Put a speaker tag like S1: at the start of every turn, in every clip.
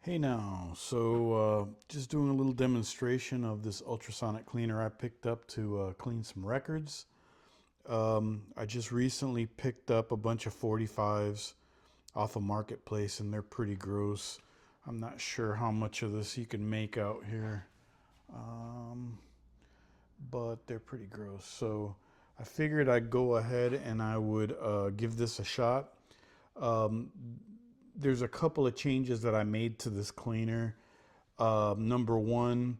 S1: Hey now, just doing a little demonstration of this ultrasonic cleaner I picked up to clean some records. I just recently picked up a bunch of 45s off a marketplace and they're pretty gross. I'm not sure how much of this you can make out here, um, but they're pretty gross. So I figured I'd go ahead and I would give this a shot. Um, there's a couple of changes that I made to this cleaner. Number one,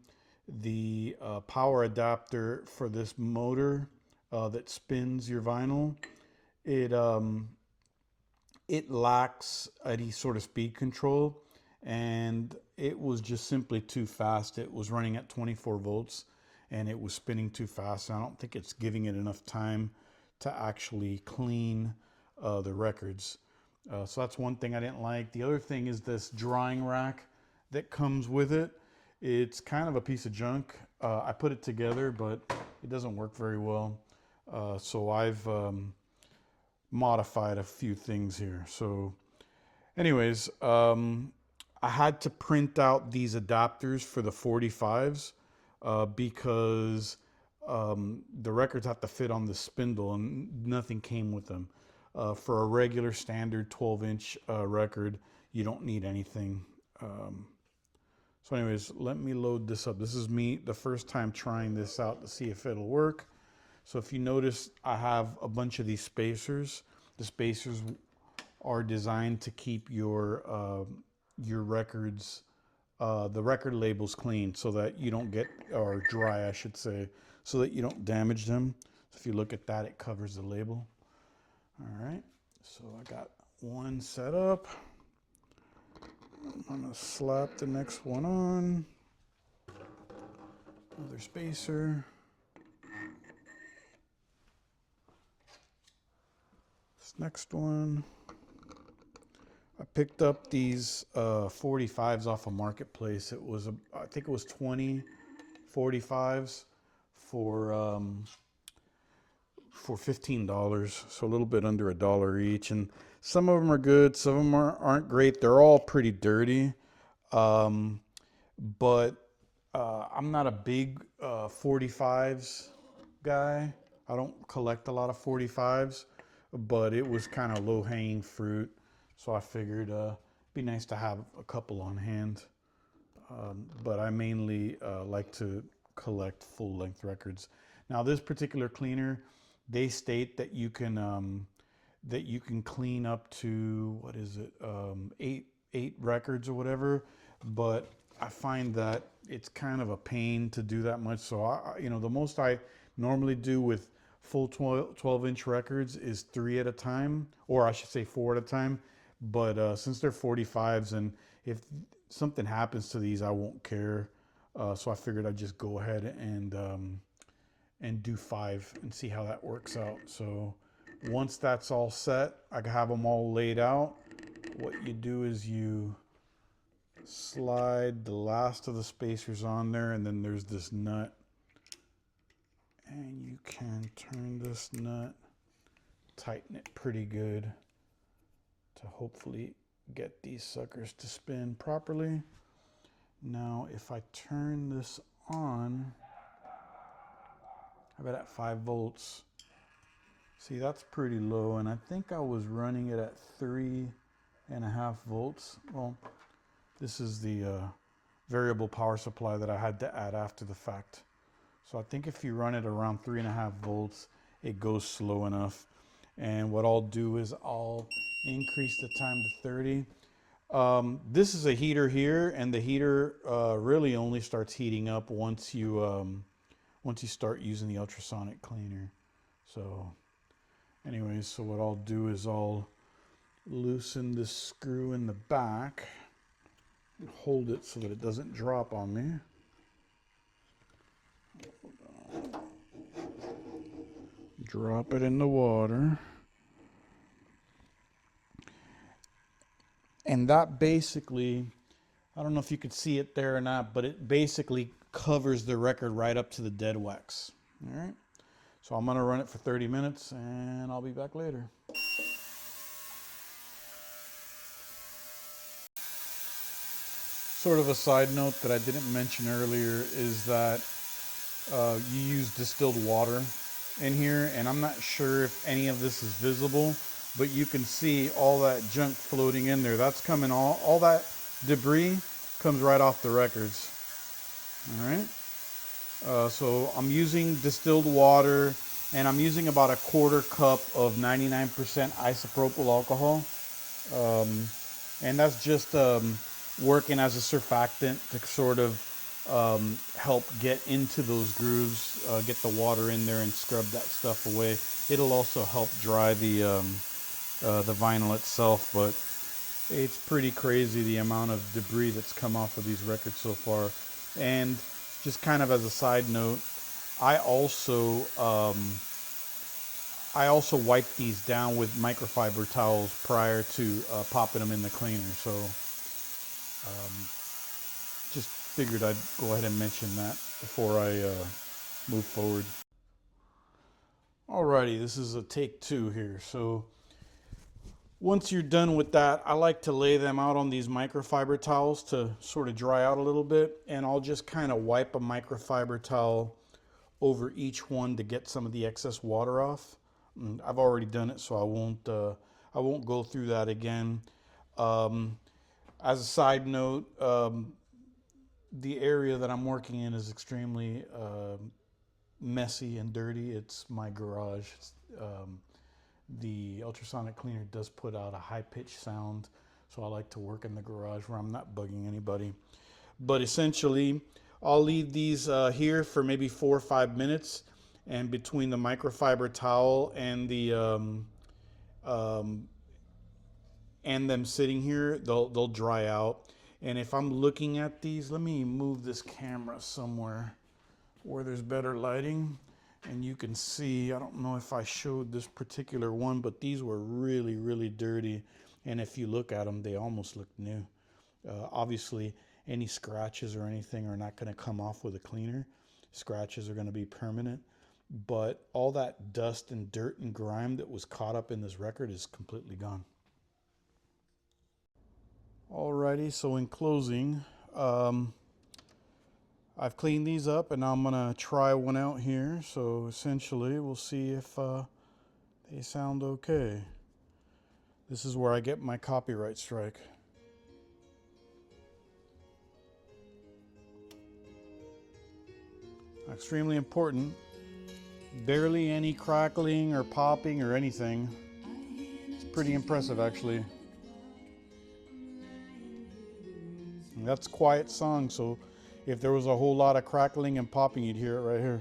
S1: the power adapter for this motor that spins your vinyl, it um, it lacks any sort of speed control, and it was just simply too fast. It was running at 24 volts, and it was spinning too fast. I don't think it's giving it enough time to actually clean the records. So that's one thing I didn't like. The other thing is this drying rack that comes with it. It's kind of a piece of junk. I put it together, but it doesn't work very well. So I've modified a few things here. So anyways, I had to print out these adapters for the 45s because the records have to fit on the spindle and nothing came with them. For a regular standard 12-inch record, you don't need anything. So anyways, let me load this up. This is me the first time trying this out to see if it'll work. So if you notice, I have a bunch of these spacers. The spacers are designed to keep your records, the record labels clean so that you don't get, or dry I should say, so that you don't damage them. So if you look at that, it covers the label. All right, so I got one set up. I'm gonna slap the next one on. Another spacer. This next one. I picked up these 45s off a marketplace. It was, I think it was 20 45s for $15, so a little bit under $1 each. And some of them are good, some of them aren't great. They're all pretty dirty. Um, but I'm not a big 45s guy. I don't collect a lot of 45s, but it was kind of low-hanging fruit. So I figured it'd be nice to have a couple on hand. But I mainly like to collect full-length records. Now, this particular cleaner, they state that you can clean up to, what is it, eight records or whatever. But I find that it's kind of a pain to do that much. So the most I normally do with full 12-inch records is 3 at a time, or I should say 4 at a time. But since they're 45s, and if something happens to these, I won't care. So I figured I'd just go ahead and do 5 and see how that works out. So once that's all set, I have them all laid out. What you do is you slide the last of the spacers on there, and then there's this nut, and you can turn this nut, tighten it pretty good to hopefully get these suckers to spin properly. Now if I turn this on, I bet at 5 volts. See, that's pretty low, and I think I was running it at 3.5 volts. Well, this is the variable power supply that I had to add after the fact. So I think if you run it around 3.5 volts, it goes slow enough. And what I'll do is I'll increase the time to 30. This is a heater here, and the heater really only starts heating up once you start using the ultrasonic cleaner. So anyways, so what I'll do is I'll loosen this screw in the back and hold it so that it doesn't drop on me. Drop it in the water. And that basically, I don't know if you could see it there or not, but it basically covers the record right up to the dead wax. All right. So I'm going to run it for 30 minutes and I'll be back later. Sort of a side note that I didn't mention earlier is that you use distilled water in here, and I'm not sure if any of this is visible, but you can see all that junk floating in there. That's coming, all that debris comes right off the records. All right. So I'm using distilled water, and I'm using about a quarter cup of 99% isopropyl alcohol. And that's just working as a surfactant to sort of help get into those grooves, get the water in there and scrub that stuff away. It'll also help dry the vinyl itself, but it's pretty crazy the amount of debris that's come off of these records so far. And just kind of as a side note, I also wipe these down with microfiber towels prior to popping them in the cleaner. So just figured I'd go ahead and mention that before I move forward. Alrighty, this is a take 2 here. So once you're done with that, I like to lay them out on these microfiber towels to sort of dry out a little bit, and I'll just kind of wipe a microfiber towel over each one to get some of the excess water off. I've already done it, so I won't go through that again. As a side note, the area that I'm working in is extremely messy and dirty. It's my garage. The ultrasonic cleaner does put out a high-pitched sound, so I like to work in the garage where I'm not bugging anybody. But essentially, I'll leave these here for maybe 4 or 5 minutes, and between the microfiber towel and the and them sitting here, they'll dry out. And if I'm looking at these, let me move this camera somewhere where there's better lighting. And you can see, I don't know if I showed this particular one, but these were really, really dirty. And if you look at them, they almost look new. Obviously, any scratches or anything are not going to come off with a cleaner. Scratches are going to be permanent. But all that dust and dirt and grime that was caught up in this record is completely gone. Alrighty, so in closing, I've cleaned these up, and now I'm going to try one out here. So essentially, we'll see if they sound okay. This is where I get my copyright strike. Extremely important. Barely any crackling or popping or anything. It's pretty impressive, actually. And that's quiet song, so if there was a whole lot of crackling and popping, you'd hear it right here.